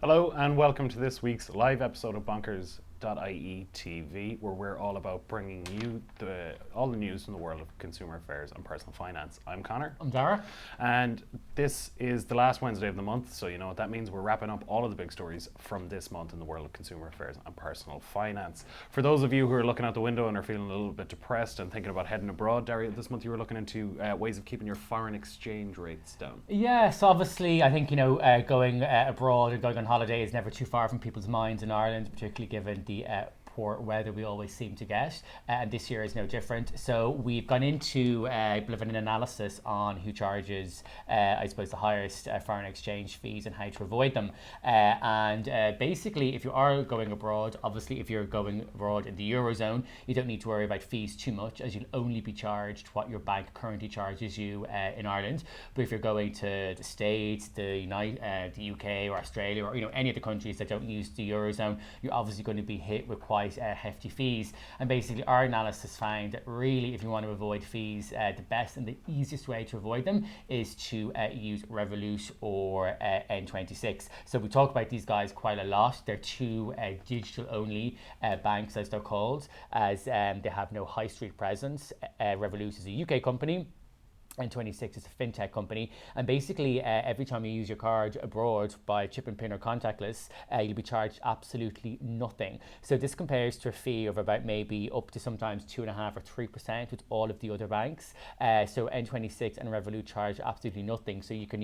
Hello and welcome to this week's live episode of Bonkers.ie TV, where we're all about bringing you all the news from the world of consumer affairs and personal finance. I'm Connor. I'm Dara. And this is the last Wednesday of the month, so you know what that means. We're wrapping up all of the big stories from this month in the world of consumer affairs and personal finance. For those of you who are looking out the window and are feeling a little bit depressed and thinking about heading abroad, Daria, this month you were looking into ways of keeping your foreign exchange rates down. Yes, obviously, I think, going abroad or going on holiday is never too far from people's minds in Ireland, particularly given the poor weather we always seem to get, and this year is no different. So we've gone into a bit of an analysis on who charges, I suppose, the highest foreign exchange fees and how to avoid them. Basically, if you are going abroad, obviously, if you're going abroad in the Eurozone, you don't need to worry about fees too much, as you'll only be charged what your bank currently charges you in Ireland. But if you're going to the States, the UK or Australia, or any of the countries that don't use the Eurozone, you're obviously going to be hit with quite hefty fees. And basically our analysis found that really, if you want to avoid fees, the best and the easiest way to avoid them is to use Revolut or N26. So we talk about these guys quite a lot. They're two digital only banks, as they're called, as they have no high street presence. Revolut is a UK company, N26 is a fintech company, and basically every time you use your card abroad by chip and pin or contactless, you'll be charged absolutely nothing. So this compares to a fee of about maybe up to sometimes 2.5% or 3% with all of the other banks. So N26 and Revolut charge absolutely nothing. So you can,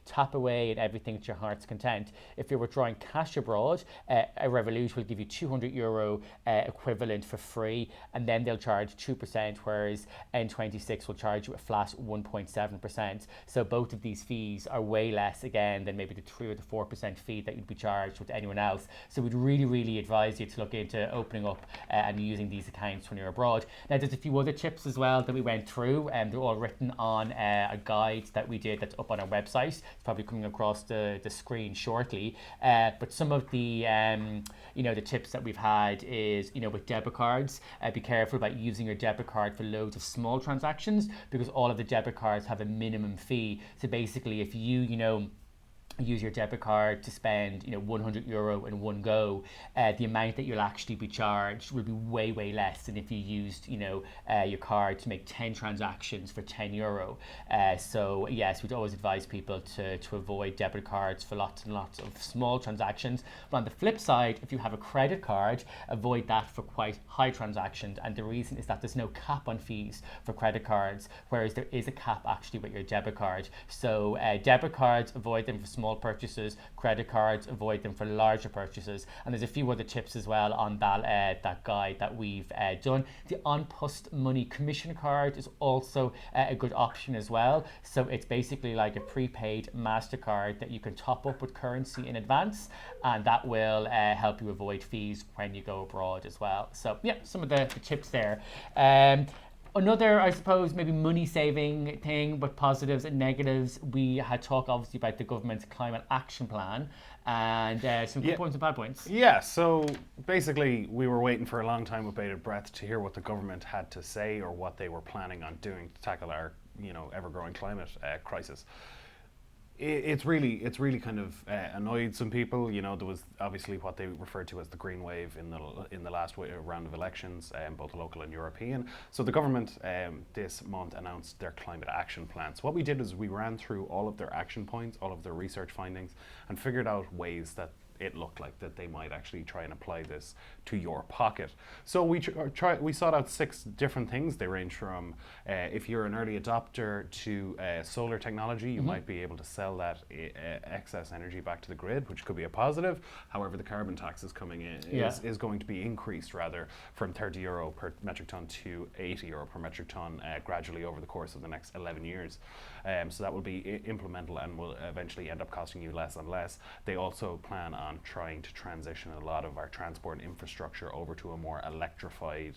tap away at everything to your heart's content. If you're withdrawing cash abroad, a Revolut will give you €200 equivalent for free, and then they'll charge 2%, whereas N26 will charge you a flat 1.7%. So both of these fees are way less, again, than maybe the 3 or the 4% fee that you'd be charged with anyone else. So we'd really advise you to look into opening up and using these accounts when you're abroad. Now, there's a few other tips as well that we went through, and they're all written on a guide that we did that's up on our website. It's probably coming across the screen shortly. But some of the the tips that we've had is, with debit cards, be careful about using your debit card for loads of small transactions, because all of the debit cards have a minimum fee. So basically, if you use your debit card to spend €100 in one go, the amount that you'll actually be charged will be way less than if you used your card to make 10 transactions for €10. So yes, we'd always advise people to avoid debit cards for lots and lots of small transactions. But on the flip side, if you have a credit card, avoid that for quite high transactions, and the reason is that there's no cap on fees for credit cards, whereas there is a cap actually with your debit card. So debit cards, avoid them for small purchases. Credit cards, avoid them for larger purchases. And there's a few other tips as well on that guide that we've done. The on-post money commission card is also a good option as well. So it's basically like a prepaid MasterCard that you can top up with currency in advance, and that will help you avoid fees when you go abroad as well. So yeah, some of the tips there. Another, I suppose, maybe money-saving thing with positives and negatives, we had talked obviously about the government's climate action plan, and some good points and bad points. Yeah, so basically we were waiting for a long time with bated breath to hear what the government had to say or what they were planning on doing to tackle our ever-growing climate crisis. It's really kind of annoyed some people. There was obviously what they referred to as the green wave in the last round of elections, both local and European. So the government this month announced their climate action plan. So what we did is we ran through all of their action points, all of their research findings, and figured out ways that it looked like that they might actually try and apply this to your pocket. So we sought out 6 different things. They range from if you're an early adopter to solar technology, you might be able to sell that excess energy back to the grid, which could be a positive. However, the carbon tax is coming in is going to be increased rather from €30 per metric ton to €80 per metric ton gradually over the course of the next 11 years. So that will be implemental and will eventually end up costing you less and less. They also plan on trying to transition a lot of our transport infrastructure over to a more electrified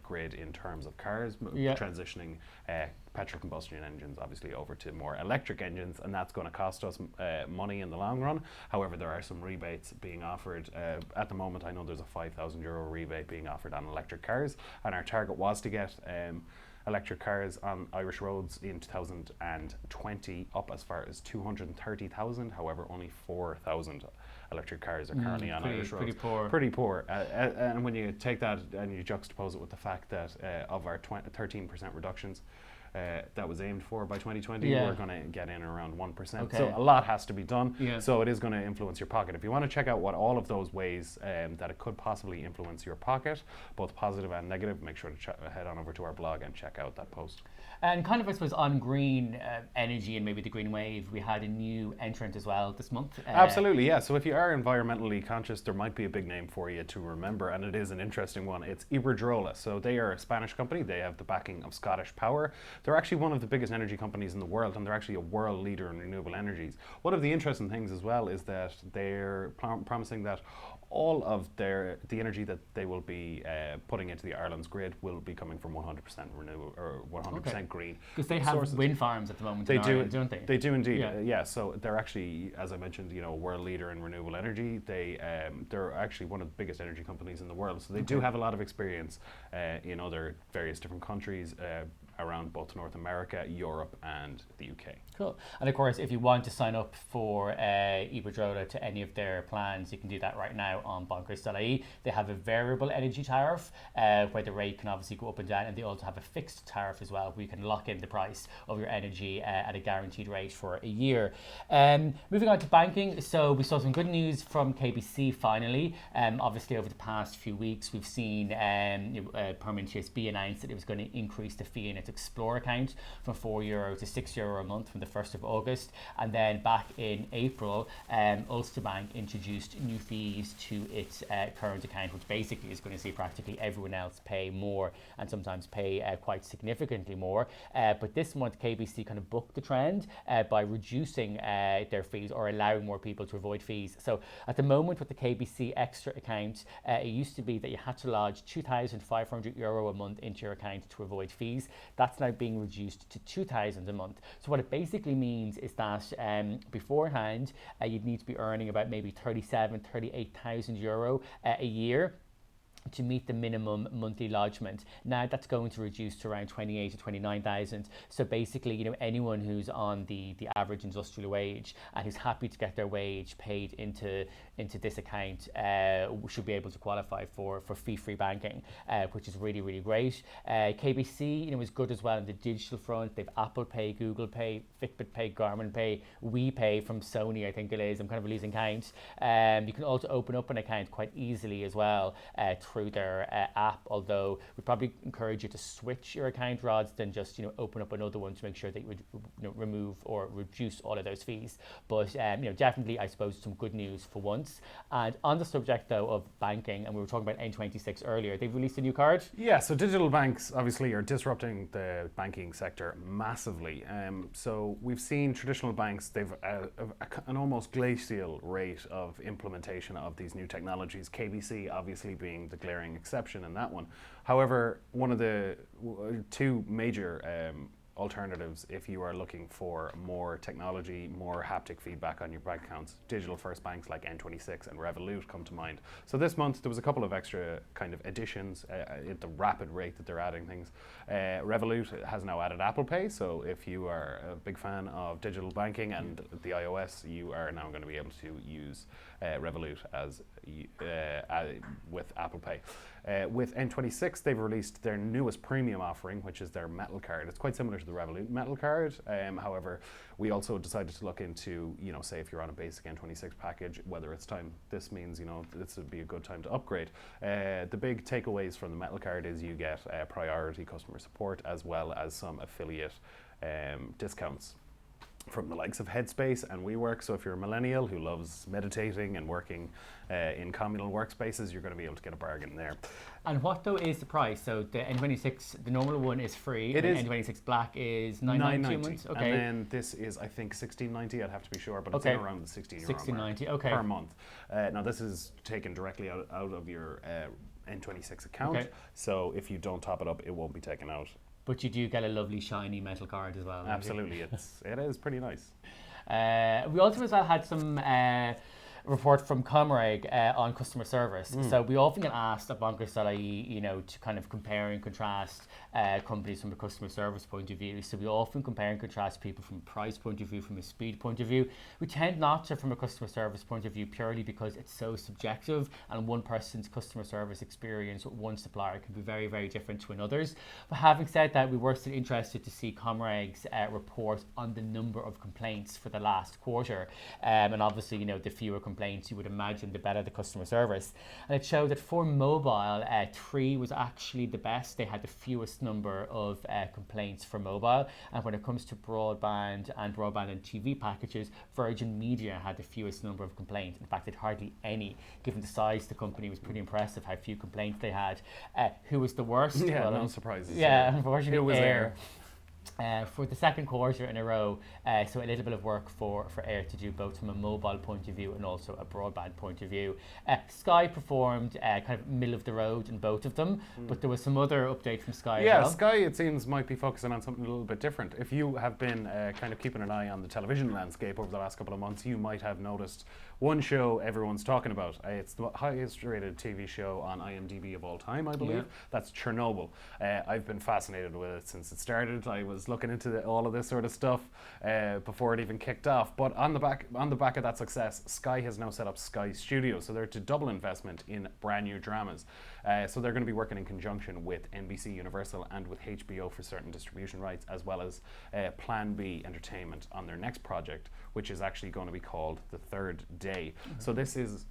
grid in terms of cars, transitioning petrol combustion engines obviously over to more electric engines, and that's going to cost us money in the long run. However, there are some rebates being offered. At the moment, I know there's a €5,000 rebate being offered on electric cars, and our target was to get electric cars on Irish roads in 2020, up as far as 230,000. However, only 4,000 electric cars are currently on Irish roads. Pretty poor. And when you take that and you juxtapose it with the fact that of our 13% reductions that was aimed for by 2020, we're going to get in around 1%. Okay. So a lot has to be done. Yeah. So it is going to influence your pocket. If you want to check out what all of those ways that it could possibly influence your pocket, both positive and negative, make sure to head on over to our blog and check out that post. And kind of, I suppose, on green energy and maybe the green wave, we had a new entrant as well this month. Absolutely, yeah. So if you are environmentally conscious, there might be a big name for you to remember, and it is an interesting one. It's Iberdrola. So they are a Spanish company. They have the backing of Scottish Power. They're actually one of the biggest energy companies in the world, and they're actually a world leader in renewable energies. One of the interesting things as well is that they're promising that all of the energy that they will be putting into the Ireland's grid will be coming from 100% renewable or 100% green. Because they have sources. wind farms at the moment They in do, Ireland, don't they? They do indeed. Yeah. So they're actually, as I mentioned, a world leader in renewable energy. They're actually one of the biggest energy companies in the world. So they do have a lot of experience in other various different countries around both North America, Europe, and the UK. Cool. And of course, if you want to sign up for Iberdrola to any of their plans, you can do that right now on Bonkers.ie. They have a variable energy tariff where the rate can obviously go up and down, and they also have a fixed tariff as well, where you can lock in the price of your energy at a guaranteed rate for a year. Moving on to banking, so we saw some good news from KBC finally. Obviously, over the past few weeks, we've seen Permanent TSB announce that it was going to increase the fee in its Explore account from €4 to €6 a month from the 1st of August. And then back in April, Ulster Bank introduced new fees to its current account, which basically is going to see practically everyone else pay more and sometimes pay quite significantly more. But this month, KBC kind of bucked the trend by reducing their fees or allowing more people to avoid fees. So at the moment with the KBC Extra account, it used to be that you had to lodge €2,500 a month into your account to avoid fees. That's now being reduced to €2,000 a month. So what it basically means is that beforehand, you'd need to be earning about maybe €38,000 a year to meet the minimum monthly lodgement. Now that's going to reduce to around 28 to 29,000. So basically, anyone who's on the average industrial wage and who's happy to get their wage paid into this account should be able to qualify for fee-free banking, which is really, really great. KBC, is good as well on the digital front. They've Apple Pay, Google Pay, Fitbit Pay, Garmin Pay, WePay from Sony, I think it is. I'm kind of losing count. You can also open up an account quite easily as well through their app, although we'd probably encourage you to switch your account rather than just open up another one to make sure that you would remove or reduce all of those fees. But definitely, I suppose, some good news for once. And on the subject though of banking, and we were talking about N26 earlier, they've released a new card. Yeah, so digital banks obviously are disrupting the banking sector massively. So we've seen traditional banks, they've an almost glacial rate of implementation of these new technologies, KBC obviously being the glaring exception in that one. However, one of the two major alternatives if you are looking for more technology, more haptic feedback on your bank accounts, digital first banks like N26 and Revolut come to mind. So this month there was a couple of extra kind of additions at the rapid rate that they're adding things. Revolut has now added Apple Pay, so if you are a big fan of digital banking and the iOS, you are now going to be able to use Revolut as with Apple Pay. With N26, they've released their newest premium offering, which is their metal card. It's quite similar to the Revolut metal card. However, we also decided to look into, say if you're on a basic N26 package, whether it's time, this means, this would be a good time to upgrade. The big takeaways from the metal card is you get priority customer support as well as some affiliate discounts from the likes of Headspace and WeWork. So if you're a millennial who loves meditating and working in communal workspaces, you're going to be able to get a bargain there. And what though is the price? So the N26, the normal one is free. It is. N26 Black is $9.90. Okay. And then this is, I think, $16.90. I'd have to be sure, but it's in around the €16 mark per month. Now this is taken directly out of your N26 account. Okay. So if you don't top it up, it won't be taken out. But you do get a lovely shiny metal card as well. Absolutely, it is pretty nice. We also as well had some report from Comreg on customer service. So we often get asked at Bonkers.ie, to kind of compare and contrast companies from a customer service point of view. So we often compare and contrast people from a price point of view, from a speed point of view. We tend not to from a customer service point of view, purely because it's so subjective, and one person's customer service experience with one supplier can be very, very different to another's. But having said that, we were still interested to see Comreg's report on the number of complaints for the last quarter. And obviously, the fewer complaints you would imagine, the better the customer service. And it showed that for mobile, 3 was actually the best. They had the fewest number of complaints for mobile. And when it comes to broadband and TV packages, Virgin Media had the fewest number of complaints. In fact, it hardly any. Given the size of the company, it was pretty impressive how few complaints they had. Who was the worst? Yeah, no surprises. Yeah, unfortunately, it was Air. For the second quarter in a row, so a little bit of work for Air to do, both from a mobile point of view and also a broadband point of view. Sky performed kind of middle of the road in both of them, but there was some other update from Sky as well. Sky, it seems, might be focusing on something a little bit different. If you have been kind of keeping an eye on the television landscape over the last couple of months, you might have noticed one show everyone's talking about. It's the highest rated TV show on IMDb of all time, I believe. That's Chernobyl. I've been fascinated with it since it started. I was looking into all of this sort of stuff before it even kicked off. But on the back of that success, Sky has now set up Sky Studios. So they're to double investment in brand new dramas. So they're going to be working in conjunction with NBC Universal and with HBO for certain distribution rights, as well as Plan B Entertainment on their next project, which is actually going to be called The Third Day. So this is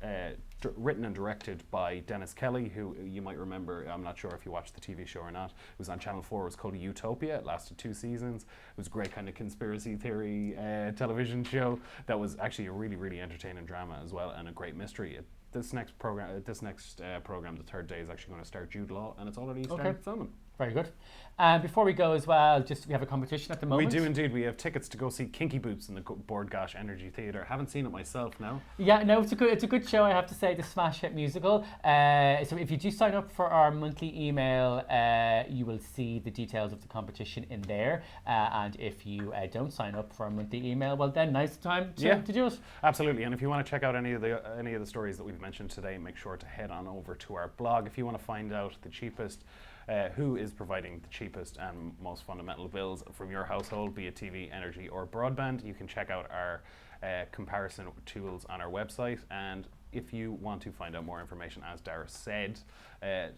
written and directed by Dennis Kelly, who you might remember. I'm not sure if you watched the TV show or not. It was on Channel 4. It was called Utopia. It lasted 2 seasons. It was a great kind of conspiracy theory television show that was actually a really, really entertaining drama as well, and a great mystery. This next program, The Third Day, is actually going to start Jude Law, and it's already started filming. Very good. Before we go as well, we have a competition at the moment. We do indeed. We have tickets to go see Kinky Boots in the Bord Gáis Energy Theatre. Haven't seen it myself now. Yeah, no, it's a good show, I have to say, the Smash Hit musical. So if you do sign up for our monthly email, you will see the details of the competition in there. And if you don't sign up for our monthly email, well then now's the time to do it. Absolutely. And if you want to check out any of the stories that we've mentioned today, make sure to head on over to our blog. If you want to find out the cheapest, who is providing the cheapest and most fundamental bills from your household, be it TV, energy or broadband, you can check out our comparison tools on our website. And if you want to find out more information, as Dara said,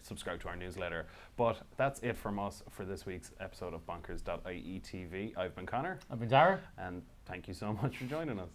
subscribe to our newsletter. But that's it from us for this week's episode of Bonkers.ie TV. I've been Connor. I've been Dara. And thank you so much for joining us.